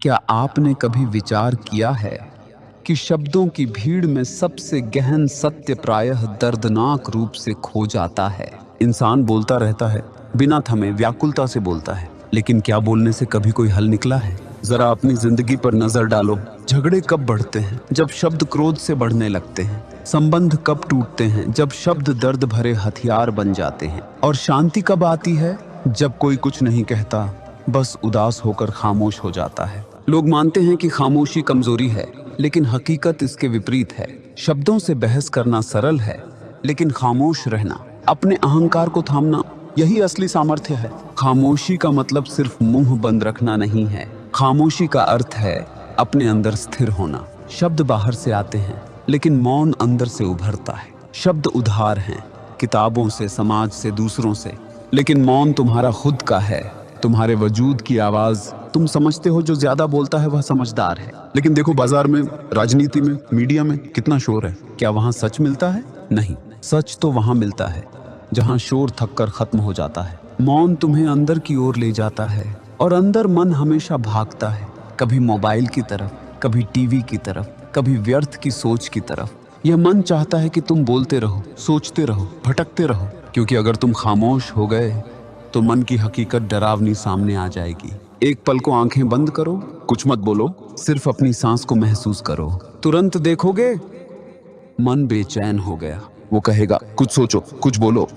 क्या आपने कभी विचार किया है कि शब्दों की भीड़ में सबसे गहन सत्य प्रायः दर्दनाक रूप से खो जाता है? इंसान बोलता रहता है, बिना थमे व्याकुलता से बोलता है, लेकिन क्या बोलने से कभी कोई हल निकला है? जरा अपनी जिंदगी पर नजर डालो। झगड़े कब बढ़ते हैं? जब शब्द क्रोध से बढ़ने लगते हैं। संबंध कब टूटते हैं? जब शब्द दर्द भरे हथियार बन जाते हैं। और शांति कब आती है? जब कोई कुछ नहीं कहता, बस उदास होकर खामोश हो जाता है। लोग मानते हैं कि खामोशी कमजोरी है, लेकिन हकीकत इसके विपरीत है। शब्दों से बहस करना सरल है, लेकिन खामोश रहना, अपने अहंकार को थामना, यही असली सामर्थ्य है। खामोशी का मतलब सिर्फ मुंह बंद रखना नहीं है। खामोशी का अर्थ है अपने अंदर स्थिर होना। शब्द बाहर से आते हैं, लेकिन मौन अंदर से उभरता है। शब्द उधार हैं, किताबों से, समाज से, दूसरों से, लेकिन मौन तुम्हारा खुद का है। तुम्हारे वजूद की आवाज। तुम समझते हो जो ज्यादा बोलता है वह समझदार है, लेकिन देखो बाजार में, राजनीति में, मीडिया में कितना शोर है। क्या वहां सच मिलता है? नहीं। सच तो वहां मिलता है जहां शोर थक कर खत्म हो जाता है। मौन तुम्हें अंदर की ओर ले जाता है, और अंदर मन हमेशा भागता है, कभी मोबाइल की तरफ, कभी टीवी की तरफ, कभी व्यर्थ की सोच की तरफ। यह मन चाहता है कि तुम बोलते रहो, सोचते रहो, भटकते रहो, क्योंकि अगर तुम खामोश हो गए तो मन की हकीकत डरावनी सामने आ जाएगी। एक पल को आंखें बंद करो, कुछ मत बोलो, सिर्फ अपनी सांस को महसूस करो। तुरंत देखोगे मन बेचैन हो गया। वो कहेगा कुछ सोचो, कुछ बोलो,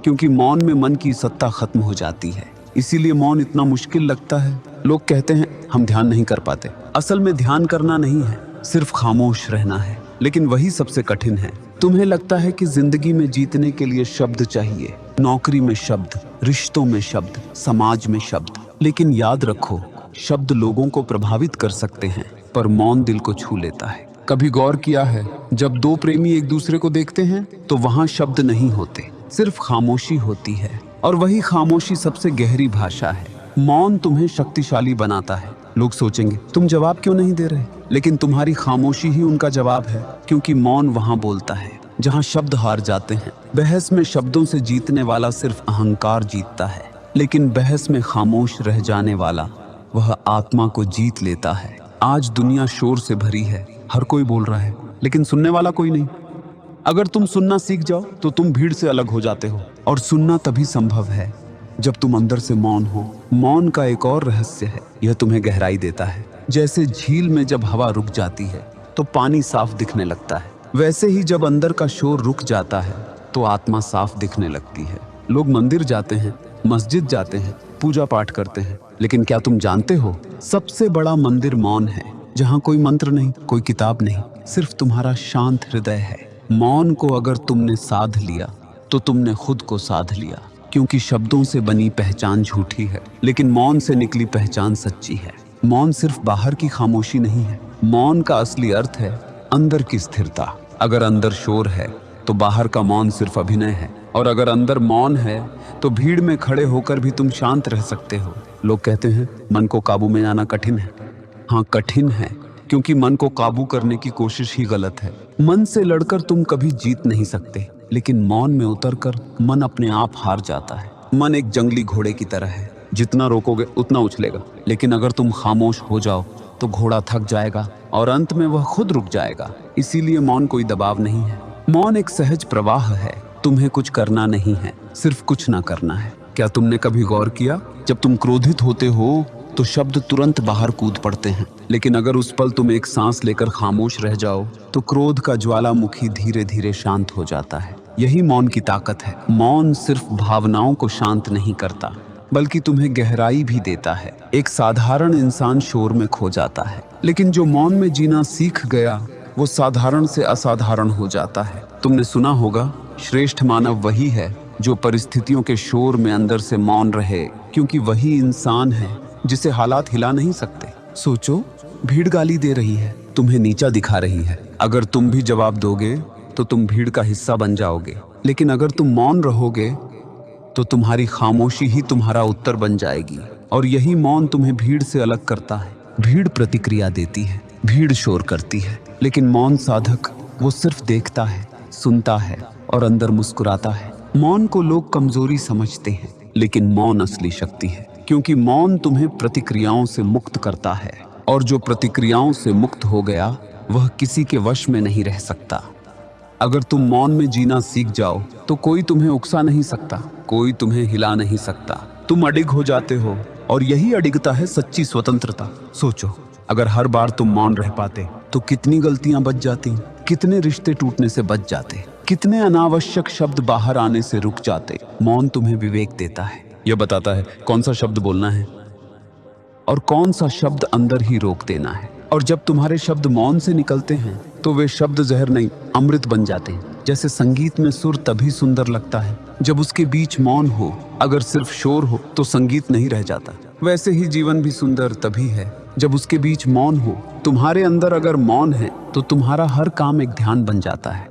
क्योंकि मौन में मन की सत्ता खत्म हो जाती है। इसीलिए मौन इतना मुश्किल लगता है। लोग कहते हैं हम ध्यान नहीं कर पाते। असल में ध्यान करना नहीं है, सिर्फ खामोश रहना है, लेकिन वही सबसे कठिन है। तुम्हें लगता है कि जिंदगी में जीतने के लिए शब्द चाहिए, नौकरी में शब्द, रिश्तों में शब्द, समाज में शब्द, लेकिन याद रखो, शब्द लोगों को प्रभावित कर सकते हैं, पर मौन दिल को छू लेता है। कभी गौर किया है, जब दो प्रेमी एक दूसरे को देखते हैं तो वहां शब्द नहीं होते, सिर्फ खामोशी होती है, और वही खामोशी सबसे गहरी भाषा है। मौन तुम्हें शक्तिशाली बनाता है। लोग सोचेंगे तुम जवाब क्यों नहीं दे रहे, लेकिन तुम्हारी खामोशी ही उनका जवाब है, क्योंकि मौन वहां बोलता है जहां शब्द हार जाते हैं। बहस में शब्दों से जीतने वाला सिर्फ अहंकार जीतता है, लेकिन बहस में खामोश रह जाने वाला वह आत्मा को जीत लेता है। आज दुनिया शोर से भरी है, हर कोई बोल रहा है, लेकिन सुनने वाला कोई नहीं। अगर तुम सुनना सीख जाओ तो तुम भीड़ से अलग हो जाते हो, और सुनना तभी संभव है जब तुम अंदर से मौन हो। मौन का एक और रहस्य है, यह तुम्हें गहराई देता है। जैसे झील में जब हवा रुक जाती है तो पानी साफ दिखने लगता है, वैसे ही जब अंदर का शोर रुक जाता है तो आत्मा साफ दिखने लगती है। लोग मंदिर जाते हैं, मस्जिद जाते हैं, पूजा पाठ करते हैं, लेकिन क्या तुम जानते हो, सबसे बड़ा मंदिर मौन है, जहाँ कोई मंत्र नहीं, कोई किताब नहीं, सिर्फ तुम्हारा शांत हृदय है। मौन को अगर तुमने साध लिया तो तुमने खुद को साध लिया, क्योंकि शब्दों से बनी पहचान झूठी है, लेकिन मौन से निकली पहचान सच्ची है। मौन सिर्फ बाहर की खामोशी नहीं है, मौन का असली अर्थ है अंदर की स्थिरता। अगर अंदर शोर है तो बाहर का मौन सिर्फ अभिनय है, और अगर अंदर मौन है तो भीड़ में खड़े होकर भी तुम शांत रह सकते हो। लोग कहते हैं मन को काबू में आना कठिन है। हाँ, कठिन है, क्योंकि मन को काबू करने की कोशिश ही गलत है। मन से लड़कर तुम कभी जीत नहीं सकते, लेकिन मौन में उतरकर मन अपने आप हार जाता है। मन एक जंगली घोड़े की तरह है, जितना रोकोगे उतना उछलेगा, लेकिन अगर तुम खामोश हो जाओ तो घोड़ा थक जाएगा और अंत में वह खुद रुक जाएगा। इसीलिए मौन कोई दबाव नहीं है, मौन एक सहज प्रवाह है। तुम्हें कुछ करना नहीं है, सिर्फ कुछ ना करना है। क्या तुमने कभी गौर किया, जब तुम क्रोधित होते हो तो शब्द तुरंत बाहर कूद पड़ते हैं, लेकिन अगर उस पल तुम एक सांस लेकर खामोश रह जाओ तो क्रोध का ज्वालामुखी धीरे धीरे शांत हो जाता है। यही मौन की ताकत है। मौन सिर्फ भावनाओं को शांत नहीं करता, बल्कि तुम्हें गहराई भी देता है। एक साधारण इंसान शोर में खो जाता है, लेकिन जो मौन में जीना सीख गया वो साधारण से असाधारण हो जाता है। तुमने सुना होगा, श्रेष्ठ मानव वही है जो परिस्थितियों के शोर में अंदर से मौन रहे, क्योंकि वही इंसान है जिसे हालात हिला नहीं सकते। सोचो, भीड़ गाली दे रही है, तुम्हें नीचा दिखा रही है। अगर तुम भी जवाब दोगे तो तुम भीड़ का हिस्सा बन जाओगे, लेकिन अगर तुम मौन रहोगे तो तुम्हारी खामोशी ही तुम्हारा उत्तर बन जाएगी। और यही मौन तुम्हें भीड़ से अलग करता है। भीड़ प्रतिक्रिया देती है, भीड़ शोर करती है, लेकिन मौन साधक वो सिर्फ देखता है, सुनता है और अंदर मुस्कुराता है। मौन को लोग कमजोरी समझते हैं, लेकिन मौन असली शक्ति है, क्योंकि मौन तुम्हें प्रतिक्रियाओं से मुक्त करता है। और जो प्रतिक्रियाओं से मुक्त हो गया वह किसी के वश में नहीं रह सकता। अगर तुम मौन में जीना सीख जाओ तो कोई तुम्हें उकसा नहीं सकता, कोई तुम्हें हिला नहीं सकता। तुम अडिग हो जाते हो और यही अडिगता है सच्ची स्वतंत्रता। सोचो, अगर हर बार तुम मौन रह पाते तो कितनी गलतियां बच जाती, कितने रिश्ते टूटने से बच जाते, कितने अनावश्यक शब्द बाहर आने से रुक जाते। मौन तुम्हें विवेक देता है, यह बताता है कौन सा शब्द बोलना है और कौन सा शब्द अंदर ही रोक देना है। और जब तुम्हारे शब्द मौन से निकलते हैं तो वे शब्द जहर नहीं, अमृत बन जाते हैं। जैसे संगीत में सुर तभी सुंदर लगता है जब उसके बीच मौन हो। अगर सिर्फ शोर हो तो संगीत नहीं रह जाता। वैसे ही जीवन भी सुंदर तभी है जब उसके बीच मौन हो। तुम्हारे अंदर अगर मौन है तो तुम्हारा हर काम एक ध्यान बन जाता है।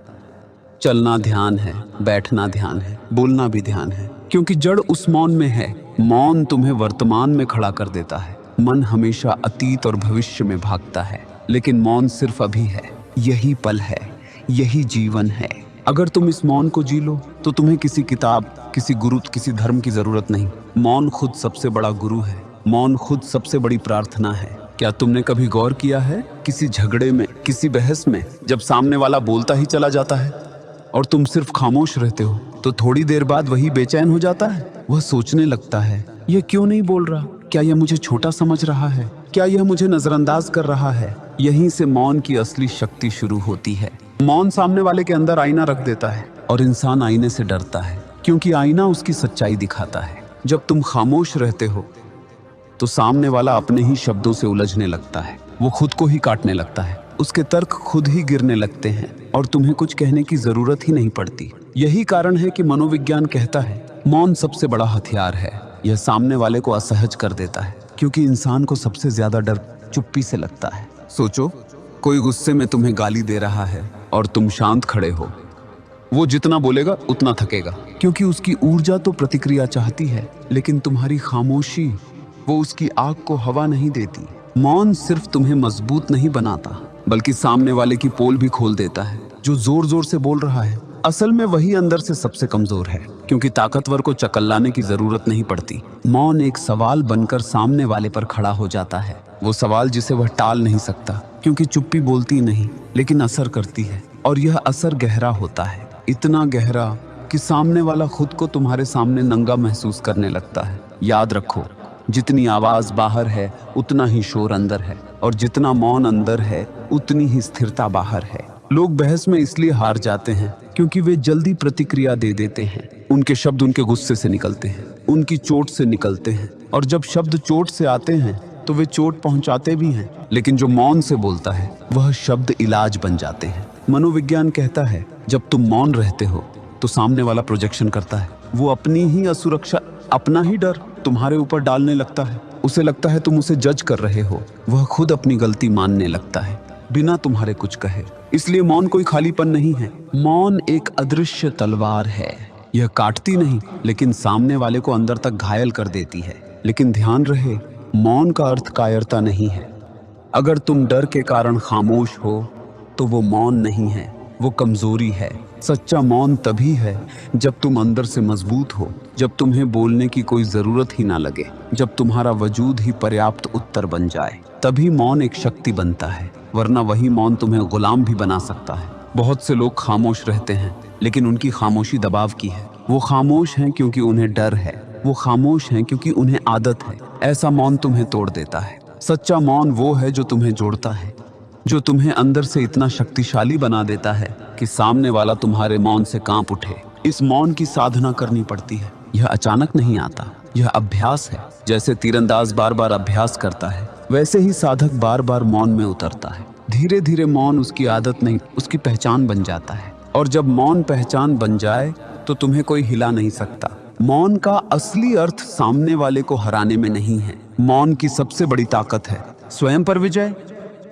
चलना ध्यान है, बैठना ध्यान है, बोलना भी ध्यान है, क्योंकि जड़ उस मौन में है। मौन तुम्हें वर्तमान में खड़ा कर देता है। मन हमेशा अतीत और भविष्य में भागता है, लेकिन मौन सिर्फ अभी है। यही पल है, यही जीवन है। अगर तुम इस मौन को जी लो तो तुम्हें किसी किताब, किसी गुरु, किसी धर्म की जरूरत नहीं। मौन खुद सबसे बड़ा गुरु है। मौन खुद सबसे बड़ी प्रार्थना है। क्या तुमने कभी गौर किया है, किसी झगड़े में, किसी बहस में जब सामने वाला बोलता ही चला जाता है और तुम सिर्फ खामोश रहते हो तो थोड़ी देर बाद वही बेचैन हो जाता है। वह सोचने लगता है, यह क्यों नहीं बोल रहा? क्या यह मुझे छोटा समझ रहा है? क्या यह मुझे नजरअंदाज कर रहा है? यहीं से मौन की असली शक्ति शुरू होती है। मौन सामने वाले के अंदर आईना रख देता है और इंसान आईने से डरता है, क्योंकि आईना उसकी सच्चाई दिखाता है। जब तुम खामोश रहते हो तो सामने वाला अपने ही शब्दों से उलझने लगता है। वो खुद को ही काटने लगता है, उसके तर्क खुद ही गिरने लगते हैं और तुम्हें कुछ कहने की जरूरत ही नहीं पड़ती। यही कारण है कि मनोविज्ञान कहता है मौन सबसे बड़ा हथियार है। यह सामने वाले को असहज कर देता है, क्योंकि इंसान को सबसे ज्यादा डर चुप्पी से लगता है। सोचो, कोई गुस्से में तुम्हें गाली दे रहा है और तुम शांत खड़े हो। वो जितना बोलेगा उतना थकेगा, क्योंकि उसकी ऊर्जा तो प्रतिक्रिया चाहती है, लेकिन तुम्हारी खामोशी वो उसकी आग को हवा नहीं देती। मौन सिर्फ तुम्हें मजबूत नहीं बनाता, बल्कि सामने वाले की पोल भी खोल देता है। जो जोर जोर से बोल रहा है असल में वही अंदर से सबसे कमजोर है, क्योंकि ताकतवर को चकल्लाने की जरूरत नहीं पड़ती। मौन एक सवाल बनकर सामने वाले पर खड़ा हो जाता है, वो सवाल जिसे वह टाल नहीं सकता, क्योंकि चुप्पी बोलती नहीं लेकिन असर करती है। और यह असर गहरा होता है, इतना गहरा कि सामने वाला खुद को तुम्हारे सामने नंगा महसूस करने लगता है। याद रखो, जितनी आवाज बाहर है उतना ही शोर अंदर है, और जितना मौन अंदर है उतनी ही स्थिरता बाहर है। लोग बहस में इसलिए हार जाते हैं क्योंकि वे जल्दी प्रतिक्रिया दे देते हैं। उनके शब्द उनके गुस्से से निकलते हैं, उनकी चोट से निकलते हैं, और जब शब्द चोट से आते हैं तो वे चोट पहुंचाते भी हैं। लेकिन जो मौन से बोलता है वह शब्द इलाज बन जाते हैं। मनोविज्ञान कहता है जब तुम मौन रहते हो तो सामने वाला प्रोजेक्शन करता है। वो अपनी ही असुरक्षा, अपना ही डर तुम्हारे ऊपर डालने लगता है। उसे लगता है तुम उसे जज कर रहे हो। वह खुद अपनी गलती मानने लगता है बिना तुम्हारे कुछ कहे। इसलिए मौन कोई खालीपन नहीं है। मौन एक अदृश्य तलवार है। यह काटती नहीं, लेकिन सामने वाले को अंदर तक घायल कर देती है। लेकिन ध्यान रहे, मौन का अर्थ कायरता नहीं है। अगर तुम डर के कारण खामोश हो तो वो मौन नहीं है, वो कमजोरी है। सच्चा मौन तभी है जब तुम अंदर से मजबूत हो, जब तुम्हें बोलने की कोई जरूरत ही ना लगे, जब तुम्हारा वजूद ही पर्याप्त उत्तर बन जाए। तभी मौन एक शक्ति बनता है, वरना वही मौन तुम्हें गुलाम भी बना सकता है। बहुत से लोग खामोश रहते हैं, लेकिन उनकी खामोशी दबाव की है। वो खामोश हैं क्योंकि उन्हें डर है, वो खामोश हैं क्योंकि उन्हें आदत है। ऐसा मौन तुम्हें तोड़ देता है। सच्चा मौन वो है जो तुम्हें जोड़ता है, जो तुम्हें अंदर से इतना शक्तिशाली बना देता है कि सामने वाला तुम्हारे मौन से कांप उठे। इस मौन की साधना करनी पड़ती है। यह अचानक नहीं आता, यह अभ्यास है। जैसे तीरंदाज बार बार अभ्यास करता है, वैसे ही साधक बार बार मौन में उतरता है। धीरे धीरे मौन उसकी आदत नहीं, उसकी पहचान बन जाता है। और जब मौन पहचान बन जाए तो तुम्हें कोई हिला नहीं सकता। मौन का असली अर्थ सामने वाले को हराने में नहीं है। मौन की सबसे बड़ी ताकत है स्वयं पर विजय,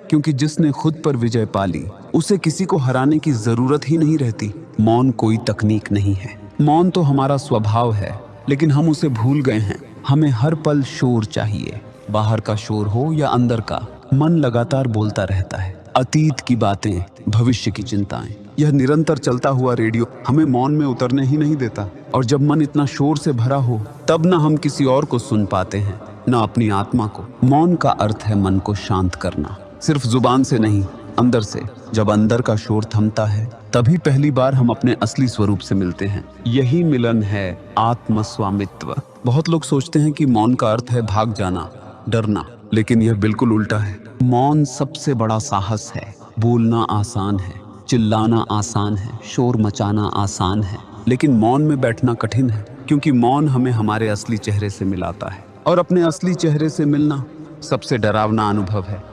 क्योंकि जिसने खुद पर विजय पाली उसे किसी को हराने की जरूरत ही नहीं रहती। मौन कोई तकनीक नहीं है, मौन तो हमारा स्वभाव है, लेकिन हम उसे भूल गए हैं। हमें हर पल शोर चाहिए, बाहर का शोर हो या अंदर का। मन लगातार बोलता रहता है, अतीत की बातें, भविष्य की चिंताएं। यह निरंतर चलता हुआ रेडियो हमें मौन में उतरने ही नहीं देता। और जब मन इतना शोर से भरा हो तब ना हम किसी और को सुन पाते हैं ना अपनी आत्मा को। मौन का अर्थ है मन को शांत करना, सिर्फ जुबान से नहीं, अंदर से। जब अंदर का शोर थमता है तभी पहली बार हम अपने असली स्वरूप से मिलते हैं। यही मिलन है आत्म स्वामित्व। बहुत लोग सोचते हैं कि मौन का अर्थ है भाग जाना, डरना, लेकिन यह बिल्कुल उल्टा है। मौन सबसे बड़ा साहस है। बोलना आसान है, चिल्लाना आसान है, शोर मचाना आसान है, लेकिन मौन में बैठना कठिन है, क्योंकि मौन हमें हमारे असली चेहरे से मिलाता है। और अपने असली चेहरे से मिलना सबसे डरावना अनुभव है।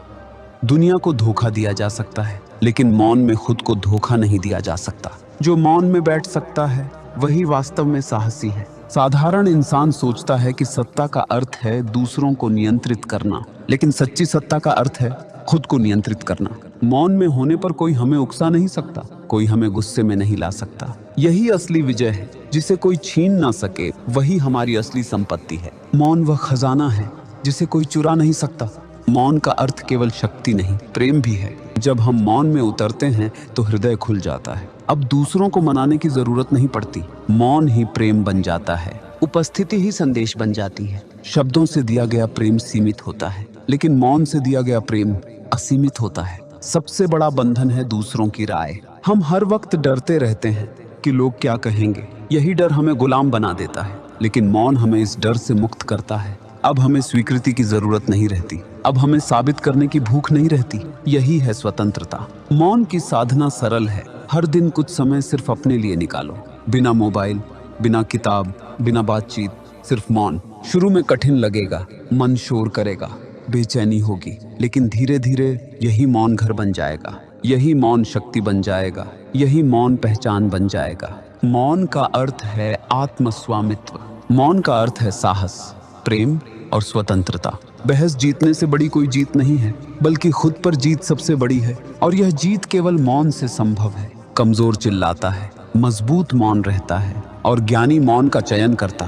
दुनिया को धोखा दिया जा सकता है, लेकिन मौन में खुद को धोखा नहीं दिया जा सकता। जो मौन में बैठ सकता है वही वास्तव में साहसी है। साधारण इंसान सोचता है कि सत्ता का अर्थ है दूसरों को नियंत्रित करना, लेकिन सच्ची सत्ता का अर्थ है खुद को नियंत्रित करना। मौन में होने पर कोई हमें उकसा नहीं सकता, कोई हमें गुस्से में नहीं ला सकता। यही असली विजय है, जिसे कोई छीन ना सके। वही हमारी असली संपत्ति है। मौन वह खजाना है जिसे कोई चुरा नहीं सकता। मौन का अर्थ केवल शक्ति नहीं, प्रेम भी है। जब हम मौन में उतरते हैं तो हृदय खुल जाता है। अब दूसरों को मनाने की जरूरत नहीं पड़ती। मौन ही प्रेम बन जाता है। उपस्थिति ही संदेश बन जाती है। शब्दों से दिया गया प्रेम सीमित होता है, लेकिन मौन से दिया गया प्रेम असीमित होता है। सबसे बड़ा बंधन है दूसरों की राय। हम हर वक्त डरते रहते हैं कि लोग क्या कहेंगे। यही डर हमें गुलाम बना देता है, लेकिन मौन हमें इस डर से मुक्त करता है। अब हमें स्वीकृति की जरूरत नहीं रहती। अब हमें साबित करने की भूख नहीं रहती। यही है स्वतंत्रता। मौन की साधना सरल है। हर दिन कुछ समय सिर्फ अपने लिए निकालो, बिना मोबाइल, बिना किताब, बिना बातचीत, सिर्फ मौन। शुरू में कठिन लगेगा, मन शोर करेगा, बेचैनी होगी, लेकिन धीरे धीरे यही मौन घर बन जाएगा। यही मौन शक्ति बन जाएगा। यही मौन पहचान बन जाएगा। मौन का अर्थ है आत्मस्वामित्व। मौन का अर्थ है साहस, प्रेम और स्वतंत्रता। बहस जीतने से बड़ी कोई जीत नहीं है, बल्कि खुद पर जीत सबसे बड़ी है। और यह जीत केवल मौन से संभव है। कमजोर चिल्लाता है, मजबूत मौन रहता है, और ज्ञानी मौन का चयन करता